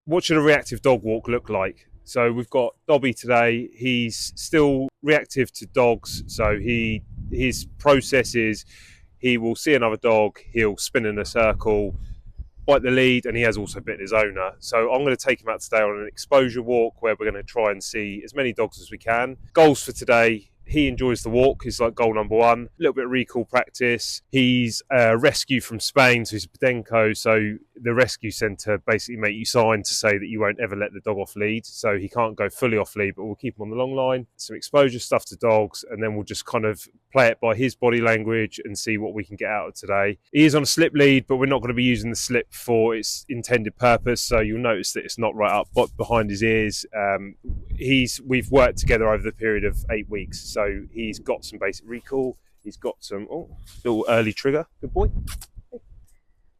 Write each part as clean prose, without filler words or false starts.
what should a reactive dog walk look like? So we've got Dobby today. He's still reactive to dogs. So his process is he will see another dog, he'll spin in a circle, bite the lead, and he has also bitten his owner. So I'm going to take him out today on an exposure walk where we're going to try and see as many dogs as we can. Goals for today: he enjoys the walk, is like goal number one. A little bit of recall practice. He's a rescue from Spain, so he's a Podenco, so the rescue centre basically make you sign to say that you won't ever let the dog off lead, so he can't go fully off lead, but we'll keep him on the long line. Some exposure stuff to dogs, and then we'll just kind of play it by his body language and see what we can get out of today. He is on a slip lead, but we're not going to be using the slip for its intended purpose, so you'll notice that it's not right up but behind his ears. We've worked together over the period of 8 weeks, so he's got some basic recall. He's got some little early trigger. Good boy.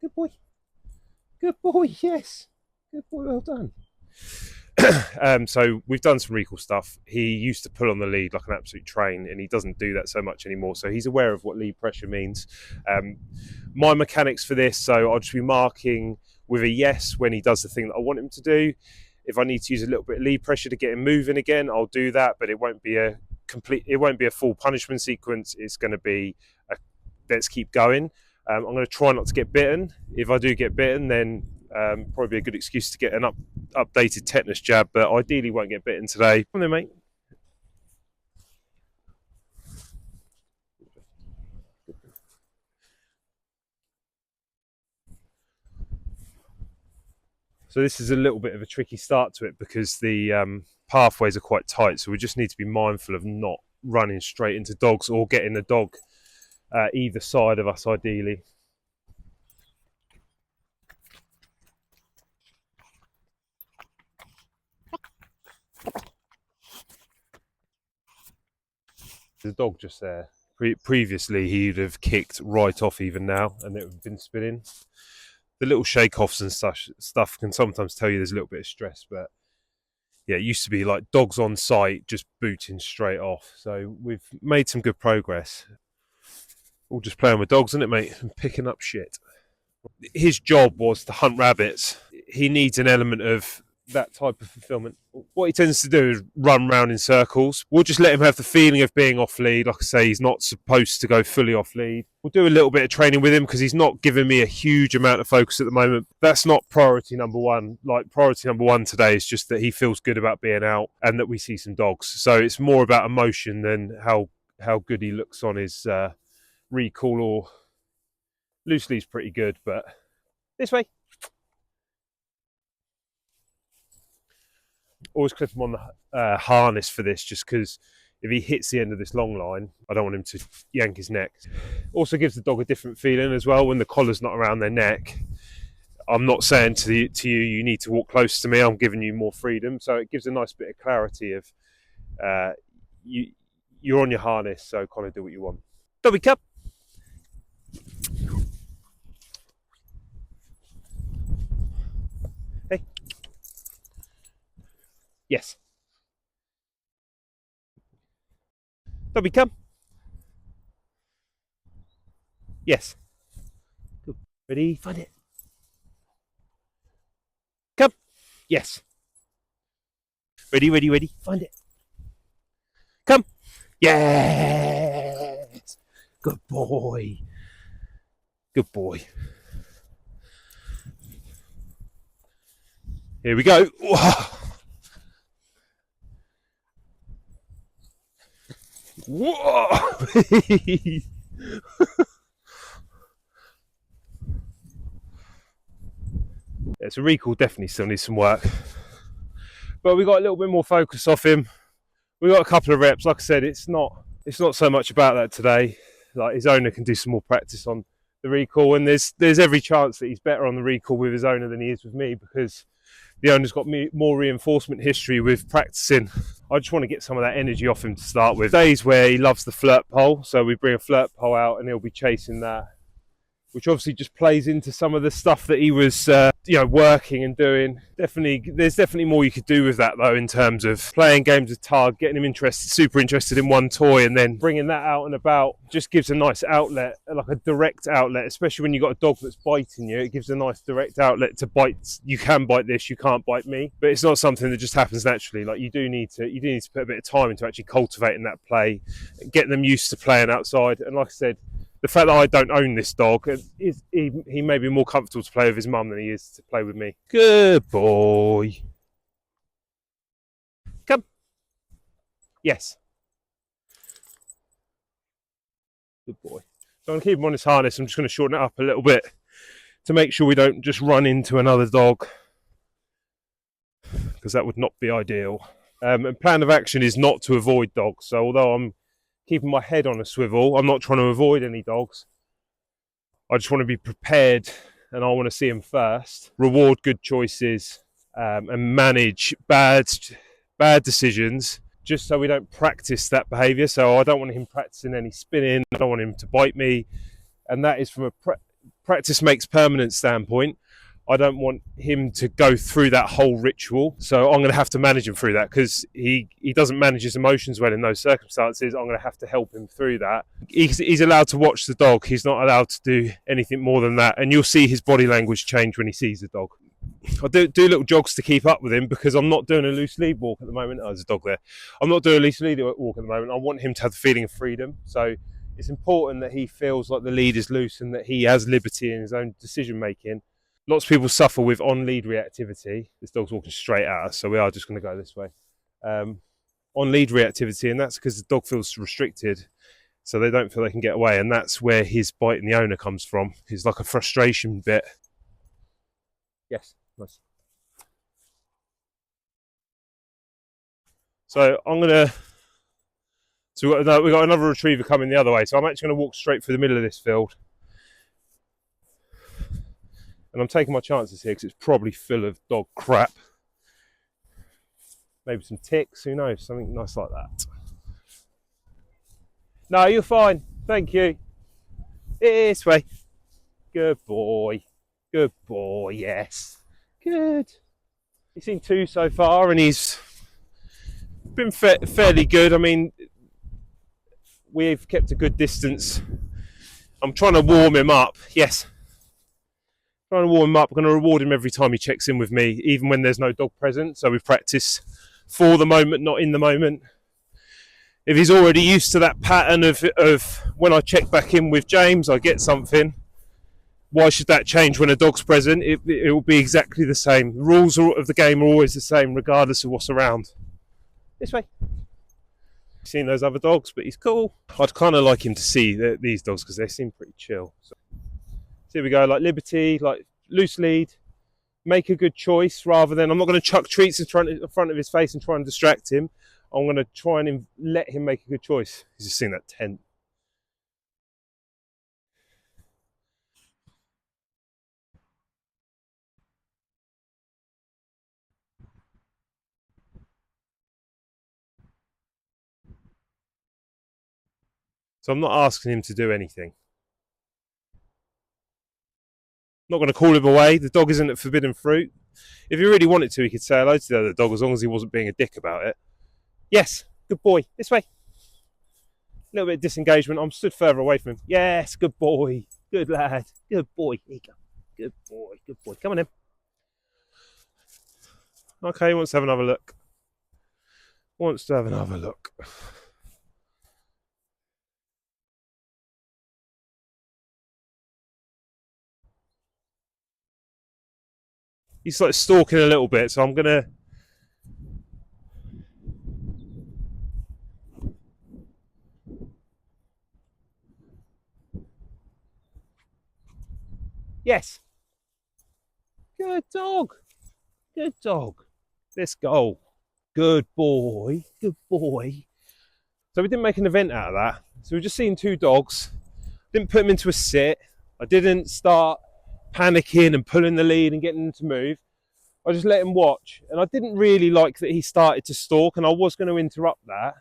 Good boy. Good boy, yes. Good boy, well done. So we've done some recall stuff. He used to pull on the lead like an absolute train, and he doesn't do that so much anymore. So he's aware of what lead pressure means. My mechanics for this, so I'll just be marking with a yes when he does the thing that I want him to do. If I need to use a little bit of lead pressure to get him moving again, I'll do that, but it won't be a full punishment sequence. It's going to be let's keep going. I'm going to try not to get bitten. If I do get bitten, then probably a good excuse to get an updated tetanus jab, but ideally won't get bitten today. Come on then, mate. So this is a little bit of a tricky start to it because the pathways are quite tight, so we just need to be mindful of not running straight into dogs or getting the dog either side of us ideally. The dog just there. Previously he'd have kicked right off even now and it would have been spinning. The little shake-offs and stuff can sometimes tell you there's a little bit of stress, but yeah, it used to be like dogs on sight just booting straight off. So we've made some good progress. All just playing with dogs, isn't it, mate? And picking up shit. His job was to hunt rabbits. He needs an element of that type of fulfillment. What he tends to do is run around in circles. We'll just let him have the feeling of being off lead. Like I say, he's not supposed to go fully off lead. We'll do a little bit of training with him because he's not giving me a huge amount of focus at the moment. That's not priority number one. Like, priority number one today is just that he feels good about being out and that we see some dogs. So it's more about emotion than how good he looks on his recall, or loosely he's pretty good, but this way. Always clip him on the harness for this, just because if he hits the end of this long line, I don't want him to yank his neck. Also gives the dog a different feeling as well when the collar's not around their neck. I'm not saying to you, you need to walk close to me. I'm giving you more freedom. So it gives a nice bit of clarity of you're on your harness, so kind of do what you want. Dobby Cup. Hey. Yes. Dobby, come. Yes. Good. Ready? Find it. Come. Yes. Ready. Find it. Come. Yes. Good boy. Good boy. Here we go. Whoa! Yeah, so recall definitely still needs some work, but we got a little bit more focus off him. We got a couple of reps. Like I said, it's not so much about that today. Like, his owner can do some more practice on the recall, and there's every chance that he's better on the recall with his owner than he is with me, because the owner's got more reinforcement history with practicing. I just want to get some of that energy off him to start with. Days where he loves the flirt pole, so we bring a flirt pole out and he'll be chasing that. which obviously just plays into some of the stuff that he was, working and doing. There's definitely more you could do with that though, in terms of playing games of tug, getting him super interested in one toy, and then bringing that out and about. Just gives a nice outlet, like a direct outlet, especially when you've got a dog that's biting you. It gives a nice direct outlet to bite. You can bite this, you can't bite me, but it's not something that just happens naturally. Like you do need to put a bit of time into actually cultivating that play, getting them used to playing outside. And like I said, the fact that I don't own this dog, he may be more comfortable to play with his mum than he is to play with me. Good boy. Come. Yes. Good boy. So I'm going to keep him on his harness. I'm just going to shorten it up a little bit to make sure we don't just run into another dog, because that would not be ideal. And plan of action is not to avoid dogs. So although I'm keeping my head on a swivel, I'm not trying to avoid any dogs. I just want to be prepared, and I want to see them first. Reward good choices, and manage bad decisions, just so we don't practice that behaviour. So I don't want him practicing any spinning. I don't want him to bite me, and that is from a practice makes permanent standpoint. I don't want him to go through that whole ritual, so I'm going to have to manage him through that, because he doesn't manage his emotions well in those circumstances. I'm going to have to help him through that. He's allowed to watch the dog. He's not allowed to do anything more than that, and you'll see his body language change when he sees the dog. I do little jogs to keep up with him, because I'm not doing a loose lead walk at the moment. Oh, there's a dog there. I'm not doing a loose lead walk at the moment. I want him to have the feeling of freedom, so it's important that he feels like the lead is loose and that he has liberty in his own decision making. Lots of people suffer with on-lead reactivity. This dog's walking straight at us, so we are just going to go this way. On-lead reactivity, and that's because the dog feels restricted, so they don't feel they can get away, and that's where his biting the owner comes from. It's like a frustration bit. Yes, nice. So we've got another retriever coming the other way, so I'm actually going to walk straight through the middle of this field. And I'm taking my chances here because it's probably full of dog crap. Maybe some ticks, who knows, something nice like that. No, you're fine, thank you. This way. Good boy. Good boy, yes. Good. He's seen 2 so far, and he's been fairly good. I mean, we've kept a good distance. I'm trying to warm him up, yes. Trying to warm him up. I'm going to reward him every time he checks in with me, even when there's no dog present. So we practice for the moment, not in the moment. If he's already used to that pattern of when I check back in with James, I get something, why should that change when a dog's present? It will be exactly the same. The rules of the game are always the same, regardless of what's around. This way. Seen those other dogs, but he's cool. I'd kind of like him to see these dogs, because they seem pretty chill. So here we go, like liberty, like loose lead, make a good choice, rather than, I'm not going to chuck treats in front of his face and try and distract him. I'm going to try and let him make a good choice. He's just seeing that tent. So I'm not asking him to do anything. Not going to call him away. The dog isn't at forbidden fruit. If he really wanted to, he could say hello to the other dog, as long as he wasn't being a dick about it. Yes, good boy. This way. A little bit of disengagement. I'm stood further away from him. Yes, good boy. Good lad. Good boy. Here you go. Good boy. Good boy. Come on in. Okay, he wants to have another look. He's like stalking a little bit, so I'm going to... Yes. Good dog. Good dog. Let's go. Good boy. Good boy. So we didn't make an event out of that. So we've just seen 2 dogs. Didn't put them into a sit. I didn't start panicking and pulling the lead and getting them to move. I just let him watch. And I didn't really like that he started to stalk, and I was going to interrupt that.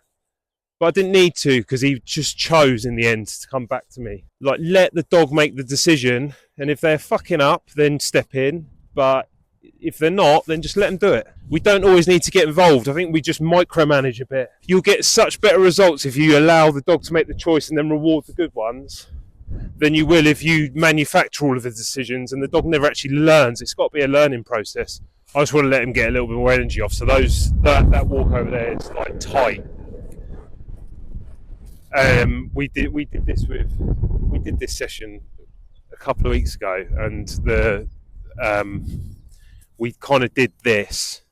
But I didn't need to because he just chose in the end to come back to me. Like, let the dog make the decision, and if they're fucking up, then step in. But if they're not, then just let them do it. We don't always need to get involved. I think we just micromanage a bit. You'll get such better results if you allow the dog to make the choice and then reward the good ones than you will if you manufacture all of the decisions and the dog never actually learns. It's got to be a learning process. I just want to let him get a little bit more energy off. So that walk over there is like tight. We did this session a couple of weeks ago, and we kind of did this,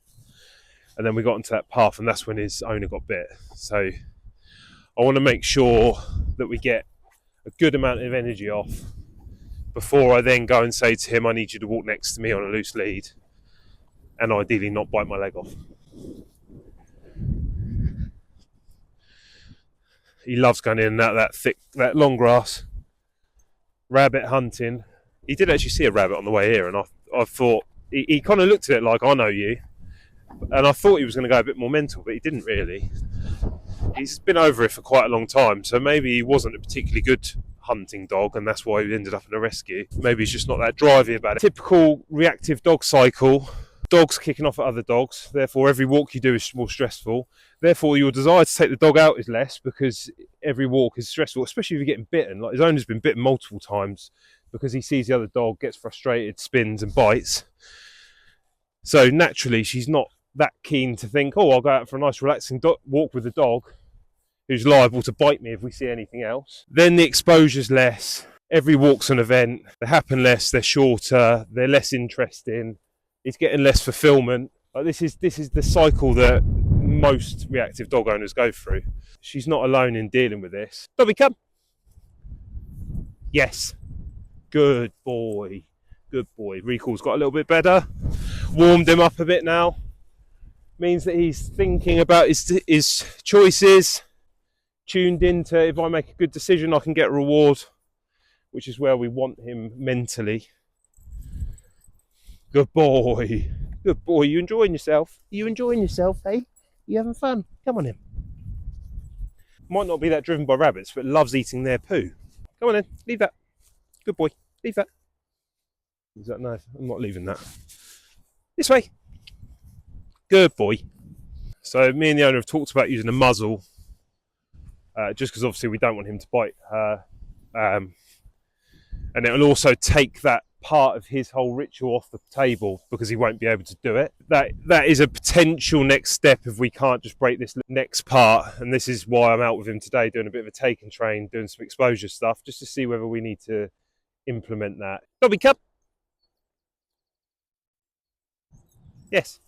and then we got into that path, and that's when his owner got bit. So I want to make sure that we get a good amount of energy off before I then go and say to him, I need you to walk next to me on a loose lead, and ideally not bite my leg off. He loves going in that long grass. Rabbit hunting. He did actually see a rabbit on the way here, and I thought, he kind of looked at it like, I know you. And I thought he was going to go a bit more mental, but he didn't really. He's been over it for quite a long time, so maybe he wasn't a particularly good hunting dog, and that's why he ended up in a rescue. Maybe he's just not that drivey about it. Typical reactive dog cycle. Dogs kicking off at other dogs, therefore every walk you do is more stressful. Therefore your desire to take the dog out is less because every walk is stressful, especially if you're getting bitten. Like, his owner's been bitten multiple times because he sees the other dog, gets frustrated, spins and bites. So naturally she's not that keen to think, oh, I'll go out for a nice relaxing walk with the dog who's liable to bite me if we see anything else. Then the exposure's less. Every walk's an event. They happen less, they're shorter, they're less interesting. It's getting less fulfillment. Like, this is the cycle that most reactive dog owners go through. She's not alone in dealing with this. Dobby, come. Yes. Good boy. Good boy. Recall's got a little bit better. Warmed him up a bit now. Means that he's thinking about his choices. Tuned into, if I make a good decision, I can get a reward, which is where we want him mentally. Good boy. Good boy. You enjoying yourself? You enjoying yourself, eh? You having fun? Come on in. Might not be that driven by rabbits, but loves eating their poo. Come on in. Leave that. Good boy. Leave that. Is that no? I'm not leaving that. This way. Good boy. So me and the owner have talked about using a muzzle, just because obviously we don't want him to bite her. And it will also take that part of his whole ritual off the table because he won't be able to do it. That is a potential next step if we can't just break this next part, and this is why I'm out with him today doing a bit of a take and train, doing some exposure stuff just to see whether we need to implement that. Dobby, come. Yes.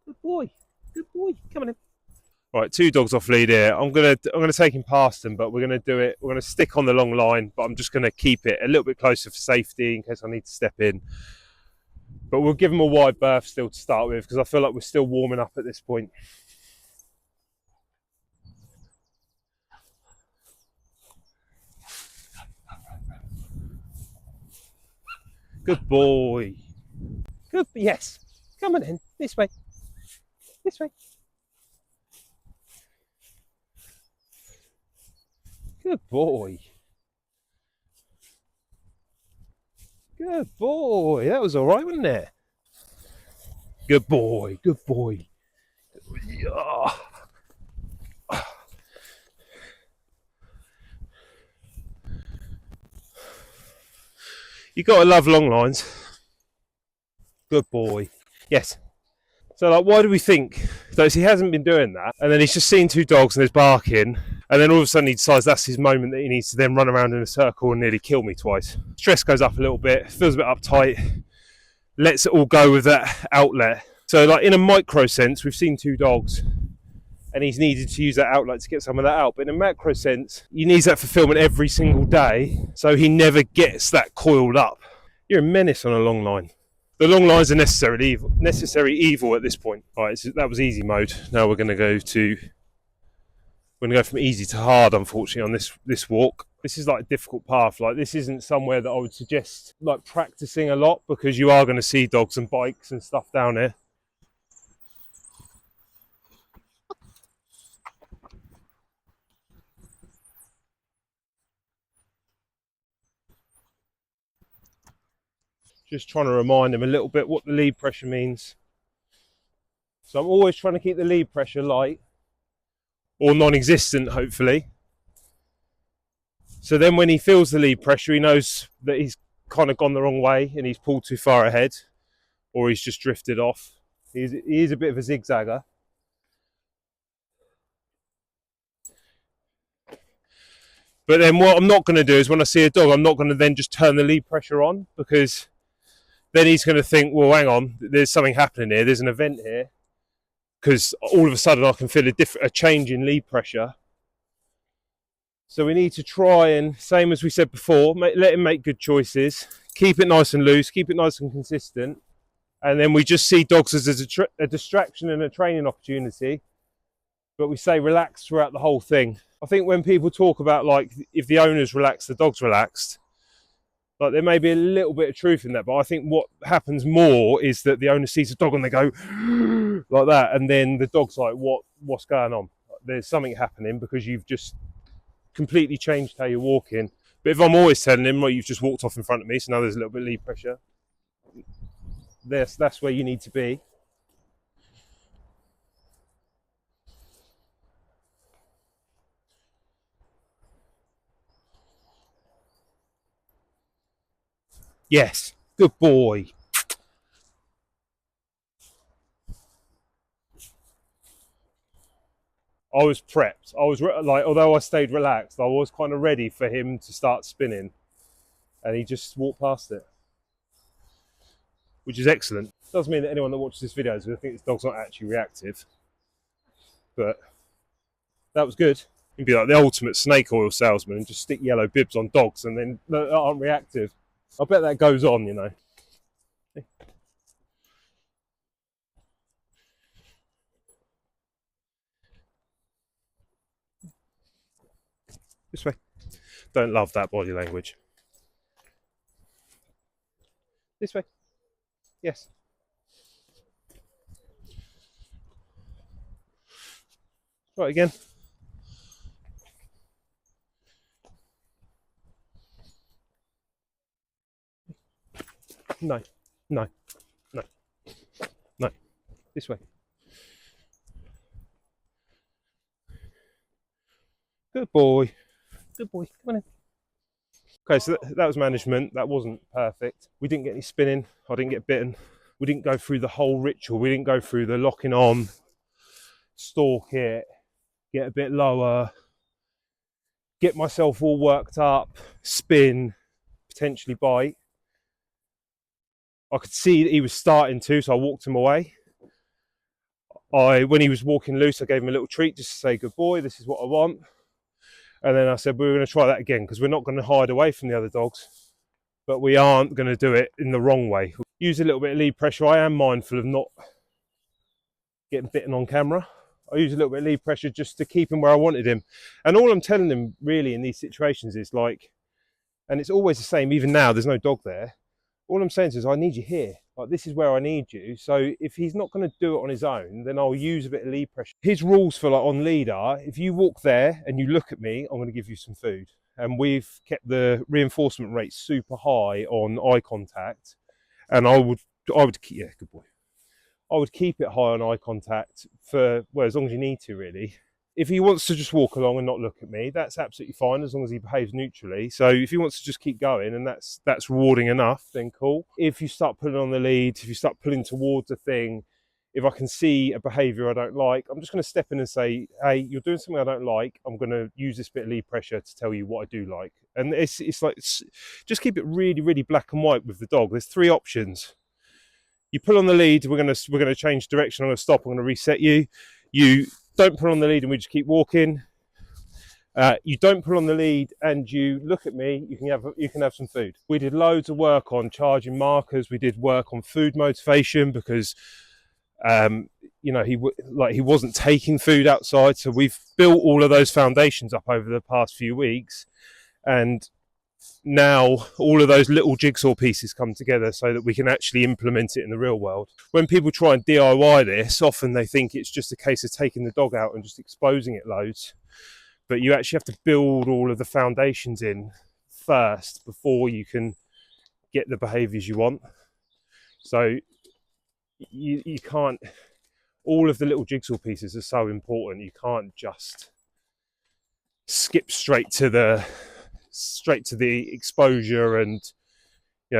Good boy. Good boy. Come on in. Right, 2 dogs off lead here. I'm gonna take him past them, but we're gonna do it. We're gonna stick on the long line, but I'm just gonna keep it a little bit closer for safety in case I need to step in. But we'll give him a wide berth still to start with because I feel like we're still warming up at this point. Good boy. Good. Yes. Come on in. This way. This way. Good boy. Good boy. That was all right, wasn't it? Good boy. Good boy. You gotta love long lines. Good boy. Yes. So, like, why do we think that he hasn't been doing that, and then he's just seen 2 dogs and there's barking, and then all of a sudden he decides that's his moment that he needs to then run around in a circle and nearly kill me twice. Stress goes up a little bit, feels a bit uptight, lets it all go with that outlet. So, like, in a micro sense, we've seen 2 dogs and he's needed to use that outlet to get some of that out. But in a macro sense, he needs that fulfillment every single day, so he never gets that coiled up. You're a menace on a long line. The long lines are necessary evil at this point. All right, so that was easy mode. Now we're going to go from easy to hard, unfortunately, on this walk. This is like a difficult path. Like, this isn't somewhere that I would suggest like practicing a lot because you are going to see dogs and bikes and stuff down here. Just trying to remind him a little bit what the lead pressure means. So I'm always trying to keep the lead pressure light or non-existent, hopefully. So then when he feels the lead pressure, he knows that he's kind of gone the wrong way and he's pulled too far ahead, or he's just drifted off. He is a bit of a zigzagger. But then what I'm not going to do is when I see a dog, I'm not going to then just turn the lead pressure on, because then he's going to think, well, hang on, there's something happening here. There's an event here, because all of a sudden I can feel a change in lead pressure. So we need to try and, same as we said before, let him make good choices, keep it nice and loose, keep it nice and consistent. And then we just see dogs as a distraction and a training opportunity. But we say relax throughout the whole thing. I think when people talk about, like, if the owner's relaxed, the dog's relaxed, like, there may be a little bit of truth in that. But I think what happens more is that the owner sees a dog and they go like that. And then the dog's like, what's going on? There's something happening because you've just completely changed how you're walking. But if I'm always telling him, well, you've just walked off in front of me, so now there's a little bit of lead pressure. That's where you need to be. Yes, good boy. I was prepped. I was like, although I stayed relaxed, I was kind of ready for him to start spinning, and he just walked past it, which is excellent. Doesn't mean that anyone that watches this video is going to think this dog's not actually reactive, but that was good. You'd be like the ultimate snake oil salesman and just stick yellow bibs on dogs and then that aren't reactive. I bet that goes on, you know. This way. Don't love that body language. This way. Yes. Right, again. No, no, no, no. This way. Good boy. Good boy. Come on in. Okay, so that was management. That wasn't perfect. We didn't get any spinning. I didn't get bitten. We didn't go through the whole ritual. We didn't go through the locking on, stalk it, get a bit lower, get myself all worked up, spin, potentially bite. I could see that he was starting to, so I walked him away. When he was walking loose, I gave him a little treat just to say, good boy, this is what I want. And then I said, we're going to try that again, because we're not going to hide away from the other dogs, but we aren't going to do it in the wrong way. Use a little bit of lead pressure. I am mindful of not getting bitten on camera. I use a little bit of lead pressure just to keep him where I wanted him. And all I'm telling him really in these situations is like, and it's always the same, even now, there's no dog there. All I'm saying is I need you here. Like, this is where I need you. So if he's not going to do it on his own, then I'll use a bit of lead pressure. His rules for, like, on lead are, if you walk there and you look at me, I'm going to give you some food. And we've kept the reinforcement rate super high on eye contact. And I would keep, yeah, good boy. I would keep it high on eye contact for, well, as long as you need to, really. If he wants to just walk along and not look at me, that's absolutely fine, as long as he behaves neutrally. So if he wants to just keep going and that's rewarding enough, then cool. If you start pulling on the lead, if you start pulling towards a thing, if I can see a behaviour I don't like, I'm just going to step in and say, hey, you're doing something I don't like. I'm going to use this bit of lead pressure to tell you what I do like. And it's like, just keep it really, really black and white with the dog. There's three options. You pull on the lead, we're going to change direction. I'm going to stop. I'm going to reset you. You don't pull on the lead and we just keep walking. You don't pull on the lead and you look at me, you can have some food. We did loads of work on charging markers. We did work on food motivation because you know, he wasn't taking food outside. So we've built all of those foundations up over the past few weeks, and now all of those little jigsaw pieces come together so that we can actually implement it in the real world. When people try and DIY this, often they think it's just a case of taking the dog out and just exposing it loads. But you actually have to build all of the foundations in first before you can get the behaviours you want. So you can't, all of the little jigsaw pieces are so important. You can't just skip straight to the exposure. And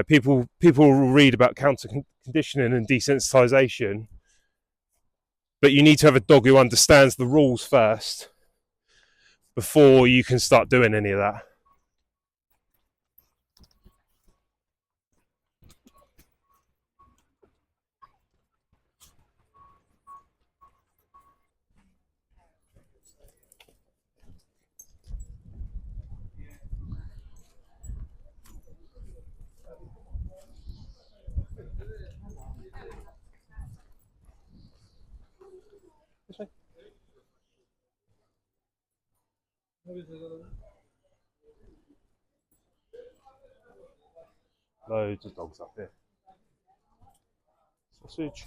people will read about counter conditioning and desensitization, but you need to have a dog who understands the rules first before you can start doing any of that. Loads of dogs up here. Sausage.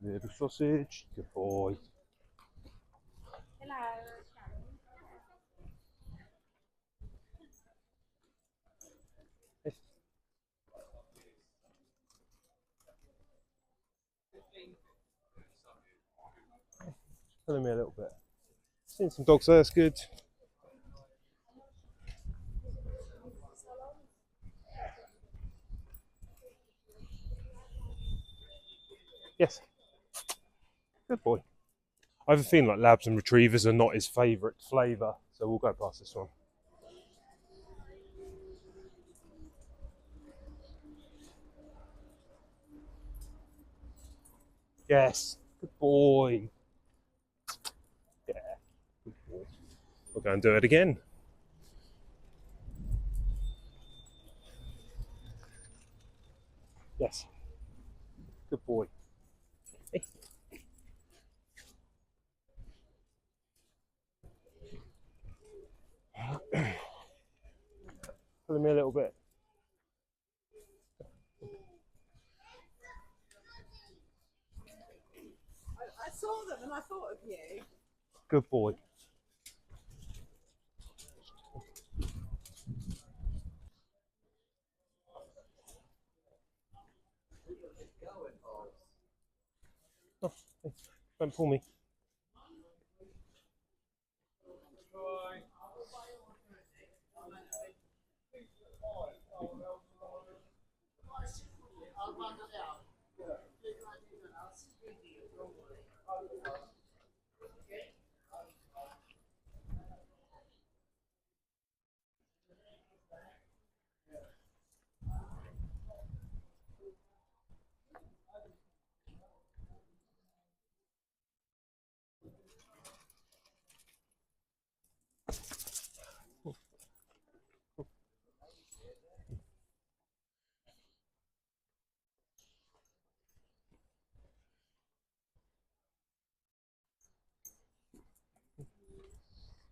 Little sausage. Good boy. Pulling me a little bit. Seen some dogs there, that's good. Yes. Good boy. I have a feeling like Labs and Retrievers are not his favourite flavour, so we'll go past this one. Yes. Good boy. Yeah. Good boy. We'll go and do it again. Yes. Good boy. Hey. Pulling me a little bit. I saw them and I thought of you. Good boy. Oh, hey. Don't pull me.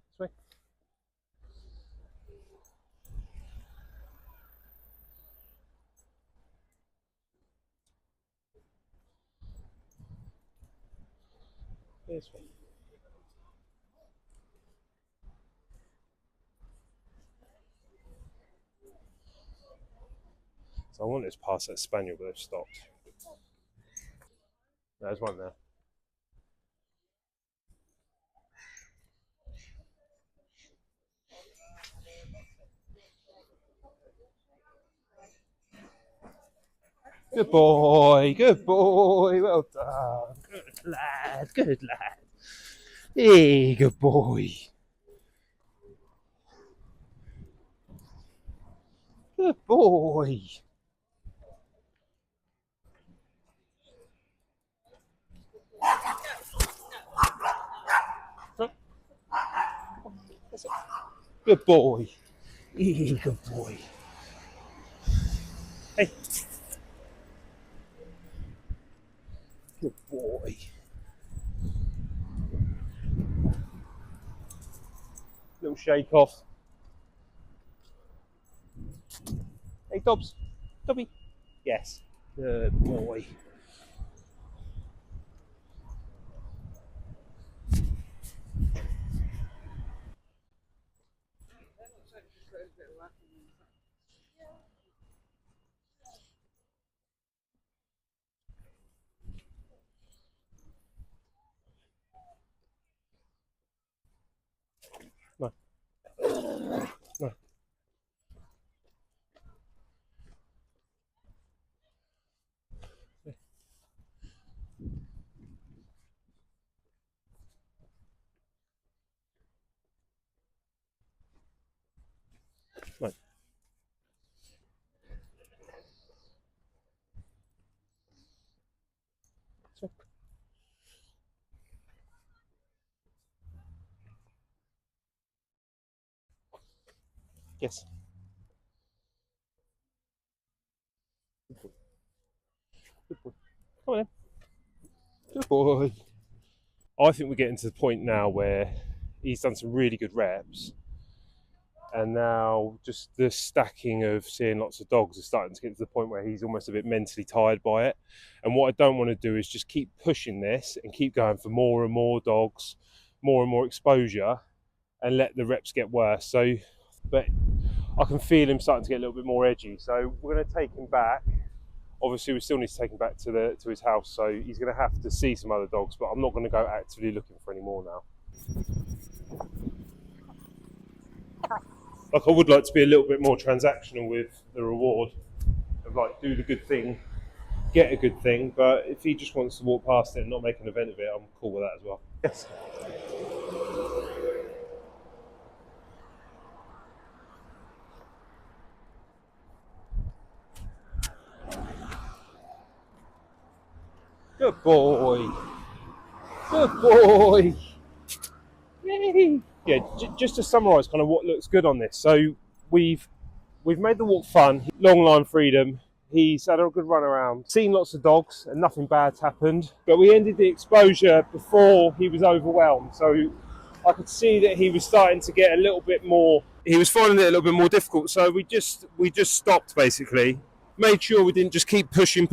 This way. This way. So I wanted to pass that spaniel, but they've stopped. There's one there. Good boy, good boy, well done. Good lad. Hey, good boy. Good boy. Good boy. Hey, good boy. Hey. Good boy. Little shake off. Hey, Dobbs. Dobby. Yes. Good boy. No. No. Yes. Good boy. Come on then. Good boy. I think we're getting to the point now where he's done some really good reps, and now just the stacking of seeing lots of dogs is starting to get to the point where he's almost a bit mentally tired by it. And what I don't want to do is just keep pushing this and keep going for more and more dogs, more and more exposure, and let the reps get worse. So, but I can feel him starting to get a little bit more edgy. So we're going to take him back. Obviously, we still need to take him back to his house. So he's going to have to see some other dogs. But I'm not going to go actively looking for any more now. Like, I would like to be a little bit more transactional with the reward of like, do the good thing, get a good thing. But if he just wants to walk past it and not make an event of it, I'm cool with that as well. Yes. Good boy. Good boy. Yay. Yeah, just to summarise kind of what looks good on this. So we've made the walk fun, long line freedom. He's had a good run around, seen lots of dogs, and nothing bad's happened. But we ended the exposure before he was overwhelmed. So I could see that he was starting to get a little bit more. He was finding it a little bit more difficult. So we just stopped basically. Made sure we didn't just keep pushing,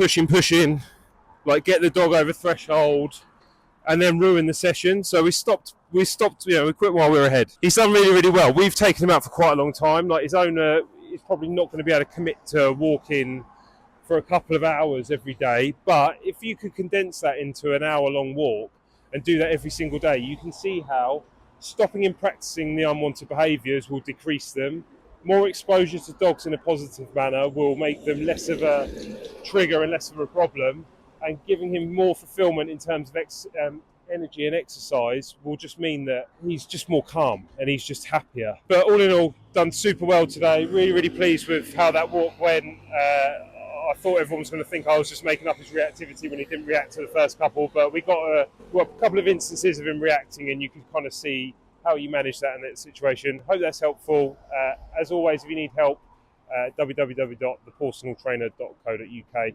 like get the dog over threshold and then ruin the session. So we stopped, we quit while we were ahead. He's done really, really well. We've taken him out for quite a long time. Like, his owner is probably not going to be able to commit to walking for a couple of hours every day. But if you could condense that into an hour-long walk and do that every single day, you can see how stopping him practicing the unwanted behaviours will decrease them. More exposure to dogs in a positive manner will make them less of a trigger and less of a problem. And giving him more fulfillment in terms of energy and exercise will just mean that he's just more calm and he's just happier. But all in all, done super well today. Really, really pleased with how that walk went. I thought everyone was going to think I was just making up his reactivity when he didn't react to the first couple, but we got a couple of instances of him reacting, and you can kind of see how you manage that in that situation. Hope that's helpful. As always, if you need help, www.thepersonaltrainer.co.uk.